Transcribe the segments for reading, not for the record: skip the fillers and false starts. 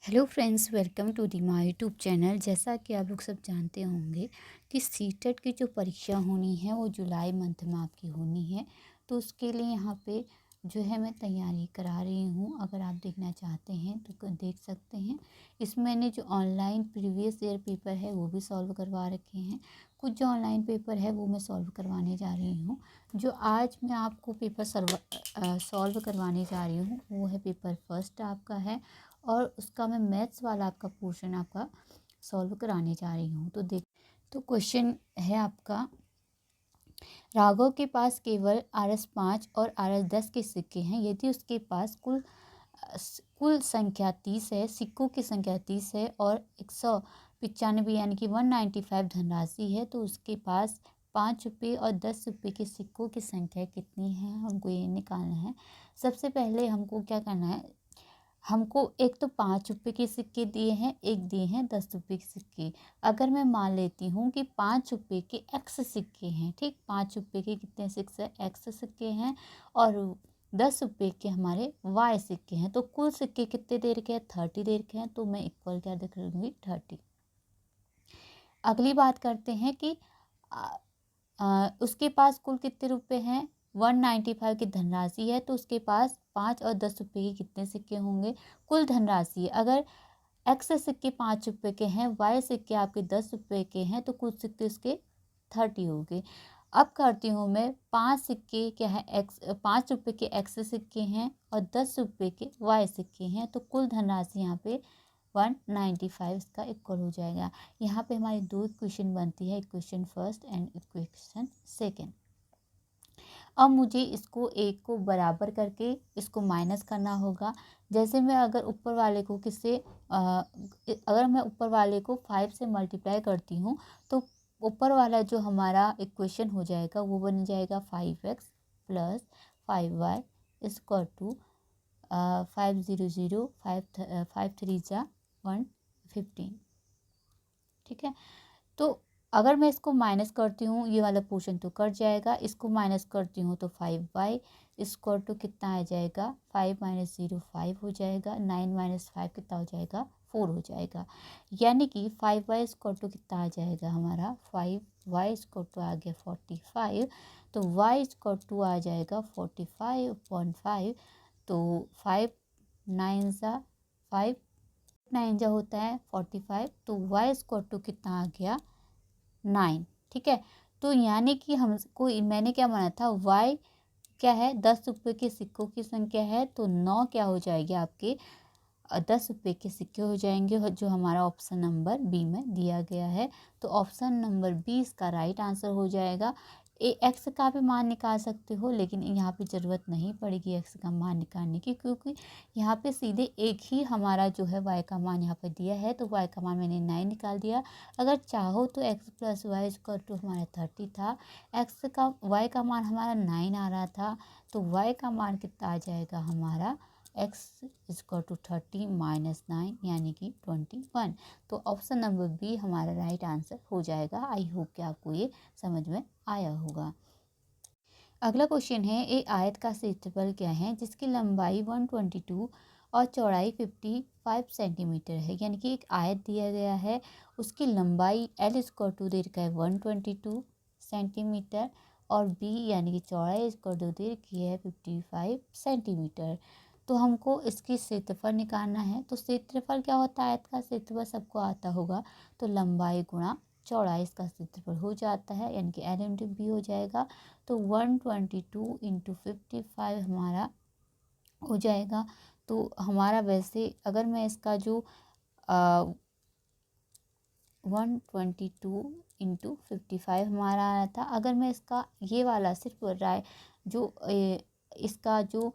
Hello friends, welcome to the my YouTube channel. जैसा कि आप लोग सब जानते होंगे कि सीटेट की जो परीक्षा होनी है वो जुलाई मंथ में आपकी होनी है। तो उसके लिए यहाँ पे जो है मैं तैयारी करा रही हूँ। अगर आप देखना चाहते हैं तो देख सकते हैं। इसमें मैंने जो ऑनलाइन प्रीवियस ईयर पेपर है वो भी सॉल्व करवा रखे हैं। कुछ जो ऑनलाइन पेपर है वो मैं सॉल्व करवाने जा रही हूँ। जो आज मैं आपको पेपर सॉल्व करवाने जा रही हूँ वो है पेपर फर्स्ट आपका है, और उसका मैं मैथ्स वाला आपका पोर्शन आपका सॉल्व कराने जा रही हूँ। तो क्वेश्चन है आपका, राघव के पास केवल RS 5 और RS 10 के सिक्के हैं। यदि उसके पास कुल संख्या 30 है, सिक्कों की संख्या 30 है और 195 यानी कि 195 धनराशि है, तो उसके पास 5 रुपये और 10 रुपये के सिक्कों की संख्या कितनी है, हमको ये निकालना है। सबसे पहले हमको क्या करना है, हमको एक तो 5 रुपये के सिक्के दिए हैं, एक दिए हैं 10 रुपये के सिक्के। अगर मैं मान लेती हूँ कि 5 रुपये के एक्स सिक्के हैं, ठीक, 5 रुपये के कितने सिक्के एक्स सिक्के हैं और 10 रुपये के हमारे वाई सिक्के हैं। तो कुल सिक्के कितने दे रखे हैं, 30 दे रखे हैं। तो मैं इक्वल क्या देख लूँगी, 30। अगली बात करते हैं कि उसके पास कुल कितने रुपए हैं, 195 की धनराशि है, तो उसके पास 5 और 10 रुपये के कितने सिक्के होंगे, कुल धनराशि। अगर एक्स सिक्के 5 रुपये के हैं, वाई सिक्के आपके 10 रुपये के हैं, तो कुल सिक्के उसके 30 हो गए। अब करती हूँ मैं 5 सिक्के क्या है, 5 रुपये के एक्स सिक्के हैं और 10 रुपये के वाई सिक्के हैं, तो कुल धनराशि यहाँ पे 195 इसका इक्वल हो जाएगा। यहाँ पे हमारी दो इक्वेशन बनती है, equation first and equation second. अब मुझे इसको एक को बराबर करके इसको माइनस करना होगा। जैसे मैं अगर ऊपर वाले को अगर मैं ऊपर वाले को 5 से मल्टीप्लाई करती हूँ, तो ऊपर वाला जो हमारा इक्वेशन हो जाएगा वो बन जाएगा 5x plus 5y equal to 500 5 3 जा 115। ठीक है, तो अगर मैं इसको माइनस करती हूँ, ये वाला पोर्शन तो कट जाएगा, इसको माइनस करती हूँ तो 5y इक्वल टू कितना आ जाएगा, 5 - 0 5 हो जाएगा, 9 - 5 कितना हो जाएगा, 4 हो जाएगा। यानी कि 5y इक्वल टू कितना आ जाएगा हमारा, 5y इक्वल टू आ गया 45। तो y इक्वल टू आ जाएगा 45/5। तो 5 9 जा 5 9 जा होता है 45। तो y इक्वल टू कितना आ गया, 9। ठीक है, तो यानी कि मैंने क्या माना था, y क्या है, 10 रुपये के सिक्कों की संख्या है, तो 9 क्या हो जाएगी आपके 10 रुपये के सिक्के हो जाएंगे, जो हमारा ऑप्शन नंबर बी में दिया गया है। तो ऑप्शन नंबर बी इसका राइट आंसर हो जाएगा। एक्स का भी मान निकाल सकते हो, लेकिन यहाँ पे ज़रूरत नहीं पड़ेगी एक्स का मान निकालने की, क्योंकि यहाँ पे सीधे एक ही हमारा जो है वाई का मान यहाँ पे दिया है, तो वाई का मान मैंने 9 निकाल दिया। अगर चाहो तो x plus y equal to हमारा 30 था, वाई का मान हमारा 9 आ रहा था, तो वाई का मान कितना आ जाएगा हमारा, x इक्वल टू 30 - 9 यानी कि 21। तो ऑप्शन नंबर बी हमारा राइट आंसर हो जाएगा। आई होप कि आपको ये समझ में आया होगा। अगला क्वेश्चन है, एक आयत का क्षेत्रफल क्या है जिसकी लंबाई 122 और चौड़ाई 55 सेंटीमीटर है। यानी कि एक आयत दिया गया है, उसकी लंबाई L इक्वल टू दे रखा है 122 सेंटीमीटर और B यानी कि चौड़ाई इक्वल टू दे रखी है 55 सेंटीमीटर। तो हमको इसकी क्षेत्रफल निकालना है। तो क्षेत्रफल क्या होता है, आयत का क्षेत्रफल सबको आता होगा, तो लंबाई गुणा चौड़ाई इसका क्षेत्रफल हो जाता है, यानी कि L इंटू बी हो जाएगा। तो 122 इंटू 55 हमारा हो जाएगा। तो हमारा वैसे अगर मैं इसका जो 122 इंटू 55 हमारा आया था, अगर मैं इसका ये वाला सिर्फ इसका जो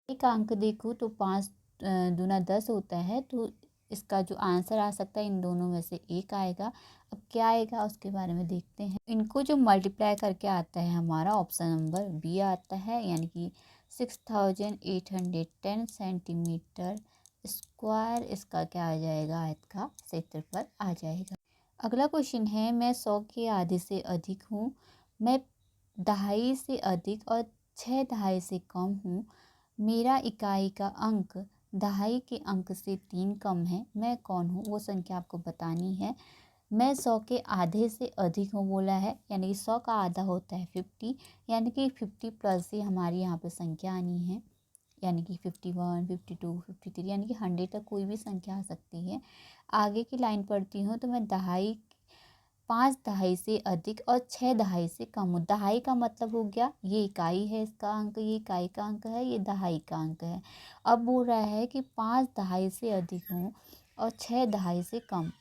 एक अंक देखूँ तो 5 दूना 10 होता है, तो इसका जो आंसर आ सकता है इन दोनों में से एक आएगा। अब क्या आएगा उसके बारे में देखते हैं। इनको जो मल्टीप्लाई करके आता है हमारा ऑप्शन नंबर बी आता है, यानी कि 6810 सेंटीमीटर स्क्वायर इसका क्या आ जाएगा, आयत का क्षेत्रफल आ जाएगा। अगला क्वेश्चन है, मैं 100 के आधे से अधिक हूँ, मैं 2.5 से अधिक और 6 दहाई से कम हूँ, मेरा इकाई का अंक दहाई के अंक से 3 कम है, मैं कौन हूँ, वो संख्या आपको बतानी है। मैं 100 के आधे से अधिक हूँ बोला है, यानी कि 100 का आधा होता है 50, यानी कि 50 प्लस से हमारी यहाँ पे संख्या आनी है, यानी कि 51, 52, 53, यानी कि 100 तक कोई भी संख्या आ सकती है। आगे की लाइन पढ़ती हूँ तो मैं दहाई 5 दहाई से अधिक और 6 दहाई से कम हूँ। दहाई का मतलब हो गया ये इकाई है, इसका अंक ये इकाई का अंक है, ये दहाई का अंक है। अब बोल रहा है कि 5 दहाई से अधिक हूँ और 6 दहाई से कम।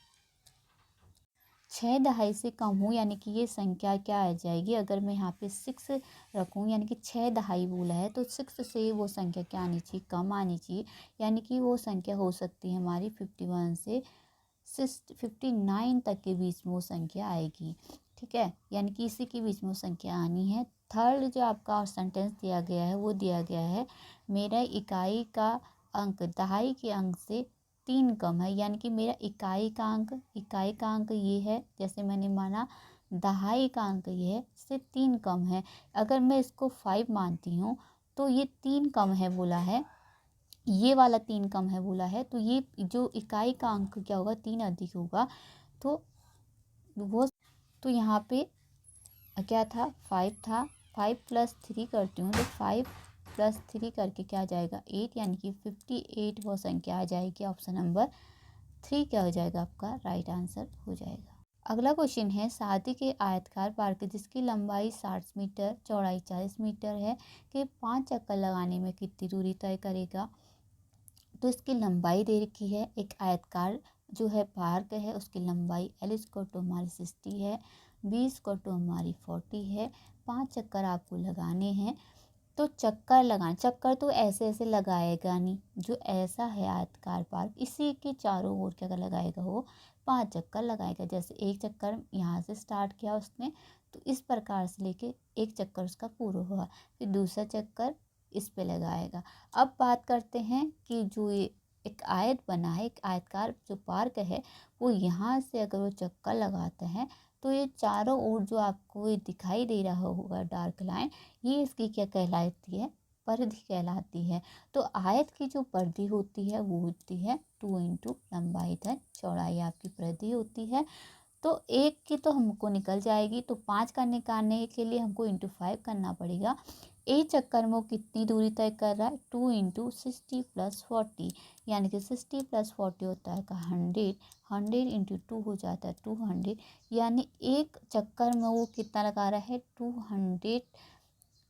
6 दहाई से कम हूँ यानी कि ये संख्या क्या आ जाएगी, अगर मैं यहाँ पे 6 रखूँ, यानी कि 6 दहाई बोला है तो 6 से वो संख्या क्या आनी चाहिए, कम आनी चाहिए, यानी कि वो संख्या हो सकती है हमारी 51 से 59 तक के बीच में वो संख्या आएगी। ठीक है, यानी कि इसी के बीच में वो संख्या आनी है। थर्ड जो आपका सेंटेंस दिया गया है वो दिया गया है, मेरा इकाई का अंक दहाई के अंक से 3 कम है, यानी कि मेरा इकाई का अंक ये है, जैसे मैंने माना दहाई का अंक ये है, इससे 3 कम है। अगर मैं इसको 5 मानती हूँ तो ये 3 कम है बोला है, ये वाला 3 कम है बोला है, तो ये जो इकाई का अंक क्या होगा, 3 अधिक होगा। तो वो तो यहाँ पे क्या था, 5 था, 5 प्लस 3 करती हूँ तो 5 प्लस 3 करके क्या आ जाएगा 8, यानी कि 58 वो संख्या आ जाएगी। ऑप्शन नंबर 3 क्या हो जाएगा आपका राइट आंसर हो जाएगा। अगला क्वेश्चन है, शादी के आयताकार पार्क जिसकी लंबाई 60 मीटर चौड़ाई 40 मीटर है कि 5 चक्कर लगाने में कितनी दूरी तय करेगा। तो इसकी लंबाई दे रखी है, एक आयतकार जो है पार्क है उसकी लंबाई L स्क्वायर टू हमारी 60 है, B स्क्वायर टू हमारी 40 है, 5 चक्कर आपको लगाने हैं। तो चक्कर तो ऐसे ऐसे लगाएगा नहीं, जो ऐसा है आयतकार पार्क इसी के चारों ओर क्या लगाएगा, वो 5 चक्कर लगाएगा। जैसे एक चक्कर यहाँ से स्टार्ट किया उसने, तो इस प्रकार से लेके एक चक्कर उसका पूरा हुआ, फिर दूसरा चक्कर इस पे लगाएगा। अब बात करते हैं कि जो ये एक आयत बना है, एक आयतकार जो पार्क है, वो यहाँ से अगर वो चक्कर लगाता है तो ये चारों ओर जो आपको ये दिखाई दे रहा होगा डार्क लाइन, ये इसकी क्या कहलाती है, परिधि कहलाती है। तो आयत की जो परिधि होती है वो होती है 2 इंटू लंबाई धन चौड़ाई आपकी परिधि होती है। तो एक की तो हमको निकल जाएगी, तो 5 का निकालने के लिए हमको इंटू 5 करना पड़ेगा। एक चक्कर में वो कितनी दूरी तय कर रहा है, 2 इंटू 60 प्लस 40, यानी कि 60 प्लस 40 होता है का 100, 100 इंटू 2 हो जाता है 200, यानी एक चक्कर में वो कितना लगा रहा है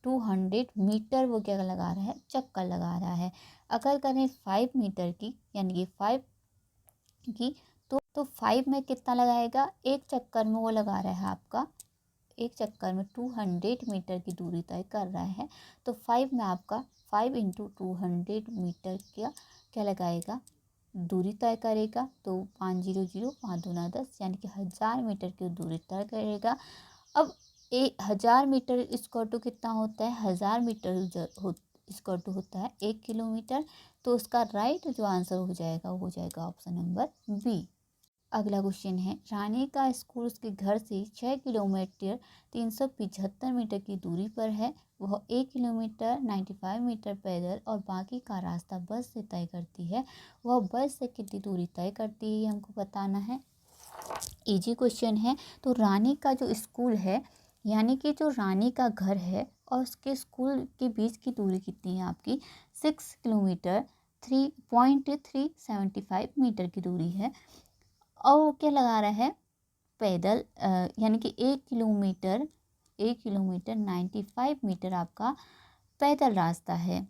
200 मीटर वो क्या लगा रहा है, चक्कर लगा रहा है। अगर करें 5 मीटर की, यानी कि 5 की, तो 5 में कितना लगाएगा, एक चक्कर में वो लगा रहा है आपका, एक चक्कर में 200 मीटर की दूरी तय कर रहा है। तो 5 में आपका 5 इंटू 200 मीटर क्या लगाएगा, दूरी तय करेगा। तो 500, 5 दूना 10, यानी कि 1000 मीटर की दूरी तय करेगा। अब 1000 मीटर स्क्वायर टू कितना होता है, 1000 मीटर स्क्वायर टू होता है 1 किलोमीटर। तो उसका राइट जो आंसर हो जाएगा वो हो जाएगा ऑप्शन नंबर बी। अगला क्वेश्चन है, रानी का स्कूल उसके घर से 6 किलोमीटर 375 मीटर की दूरी पर है। वह 1 किलोमीटर 95 मीटर पैदल और बाकी का रास्ता बस से तय करती है। वह बस से कितनी दूरी तय करती है, ये हमको बताना है। इजी क्वेश्चन है। तो रानी का जो स्कूल है, यानी कि जो रानी का घर है और उसके स्कूल के बीच की दूरी कितनी है आपकी, 6 किलोमीटर 3.375 मीटर की दूरी है। और वो क्या लगा रहा है, पैदल, यानी कि 1 किलोमीटर 95 मीटर आपका पैदल रास्ता है।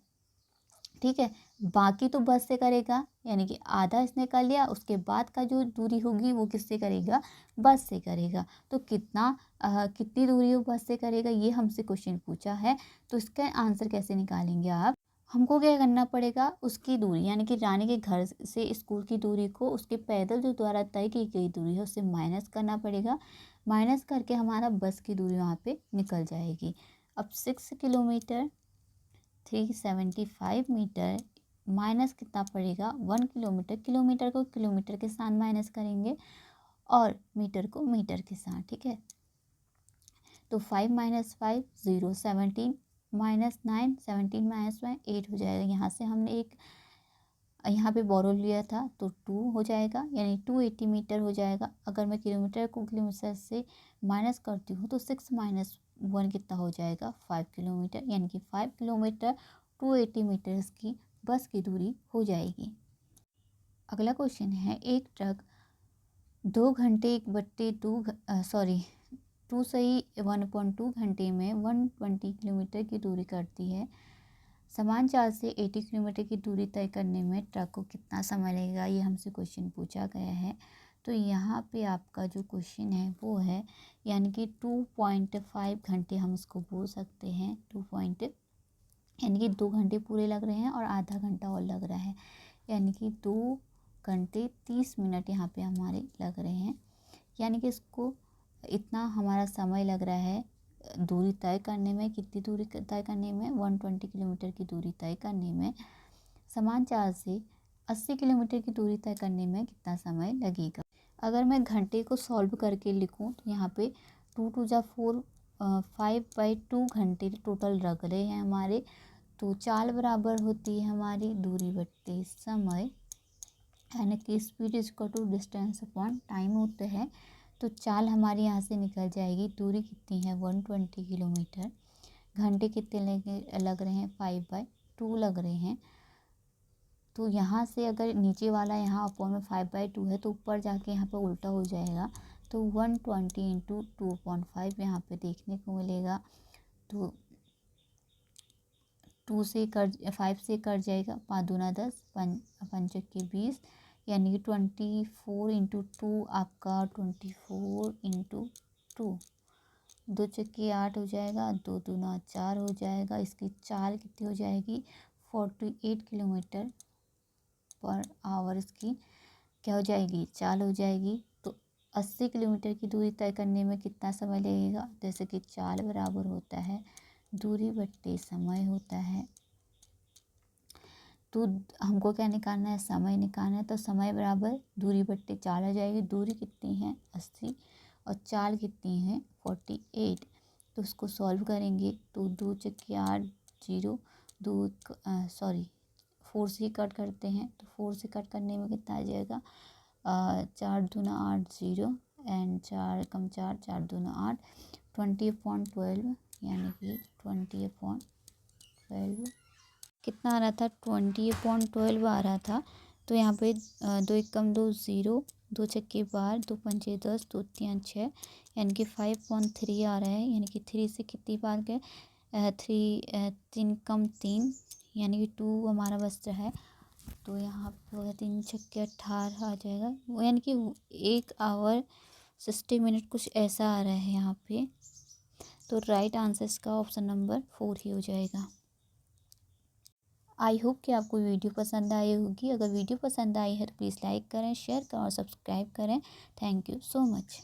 ठीक है, बाकी तो बस से करेगा, यानी कि आधा इसने कर लिया, उसके बाद का जो दूरी होगी वो किससे करेगा, बस से करेगा। तो कितनी दूरी वो बस से करेगा, ये हमसे क्वेश्चन पूछा है। तो इसका आंसर कैसे निकालेंगे आप, हमको क्या करना पड़ेगा, उसकी दूरी यानी कि रानी के घर से स्कूल की दूरी को उसके पैदल जो द्वारा तय की गई दूरी है उससे माइनस करना पड़ेगा। माइनस करके हमारा बस की दूरी वहाँ पे निकल जाएगी। अब 6 किलोमीटर 375 मीटर माइनस कितना पड़ेगा 1 किलोमीटर, किलोमीटर को किलोमीटर के साथ माइनस करेंगे और मीटर को मीटर के साथ। ठीक है, तो 5 माइनस 5 0, 17 माइनस 9, 17 माइनस 1 8 हो जाएगा। यहाँ से हमने एक यहाँ पे बोरो लिया था तो 2 हो जाएगा, यानी 280 मीटर हो जाएगा। अगर मैं किलोमीटर को किलोमीटर से माइनस करती हूँ तो 6 माइनस 1 कितना हो जाएगा, 5 किलोमीटर, यानी कि 5 किलोमीटर 280 मीटर्स की बस की दूरी हो जाएगी। अगला क्वेश्चन है, एक ट्रक 2 घंटे 1.2 घंटे में 120 किलोमीटर की दूरी करती है। समान चार्ज से 80 किलोमीटर की दूरी तय करने में ट्रक को कितना समय लगेगा, ये हमसे क्वेश्चन पूछा गया है। तो यहाँ पे आपका जो क्वेश्चन है वो है, यानी कि 2.5 घंटे हम इसको बोल सकते हैं। यानी कि 2 घंटे पूरे लग रहे हैं और आधा घंटा और लग रहा है, यानी कि 2 घंटे 30 मिनट यहाँ पे हमारे लग रहे हैं। यानी कि इसको इतना हमारा समय लग रहा है दूरी तय करने में। कितनी दूरी तय करने में, 120 किलोमीटर की दूरी तय करने में। समान चार्ज से 80 किलोमीटर की दूरी तय करने में कितना समय लगेगा। अगर मैं घंटे को सॉल्व करके लिखूं तो यहाँ पे 2 2 जा 4, 5/2 घंटे टोटल लग रहे हैं हमारे। तो चाल बराबर होती है हमारी दूरी बट्टे समय, यानी कि speed is equal to distance upon time होता है। तो चाल हमारी यहाँ से निकल जाएगी। दूरी कितनी है, 120 किलोमीटर। घंटे कितने लग रहे हैं, 5/2 लग रहे हैं। तो यहाँ से अगर नीचे वाला यहाँ अपॉन में 5/2 है तो ऊपर जाके यहाँ पर उल्टा हो जाएगा। तो 120 इंटू 2.5 यहाँ पे देखने को मिलेगा। तो 5 से कट जाएगा, 5 दूना 10, 5 के 20, यानी कि 24 इंटू 2 आपका 24 इंटू 2, 2 चक्के 8 हो जाएगा, 2 दूना 4 हो जाएगा। इसकी चाल कितनी हो जाएगी, 48 किलोमीटर पर आवर इसकी क्या हो जाएगी, चाल हो जाएगी। तो 80 किलोमीटर की दूरी तय करने में कितना समय लगेगा, जैसे कि चाल बराबर होता है दूरी बट्टे समय होता है। तो हमको क्या निकालना है, समय निकालना है। तो समय बराबर दूरी बट्टे चाल आ जाएगी। दूरी कितनी है, 80, और चाल कितनी है, 48। तो उसको सॉल्व करेंगे तो 2 चक्के 8, 0, 4 से कट करते हैं। तो 4 से कट करने में कितना आ जाएगा, 4 दूना 8, 0, एंड 4 कम 4, 4 दूना 8, 20/12, यानी कि 20/12 कितना आ रहा था, 20/12 आ रहा था। तो यहाँ पे 2 1 कम 2, 0, 2 छक्के 12, 2 पंचे 10, 2 3 6, यानी कि 5.3 आ रहा है। यानी कि 3 से कितनी बार गए, 3 कम 3, यानी कि 2 हमारा बचता है। तो यहाँ पर 3 छक्के 18 आ जाएगा, वो यानी कि 1 आवर 60 मिनट कुछ ऐसा आ रहा है यहाँ पे। तो राइट आंसर इसका ऑप्शन नंबर 4 ही हो जाएगा। आई होप कि आपको वीडियो पसंद आई होगी। अगर वीडियो पसंद आई है तो प्लीज़ लाइक करें, शेयर करें और सब्सक्राइब करें। Thank you so much.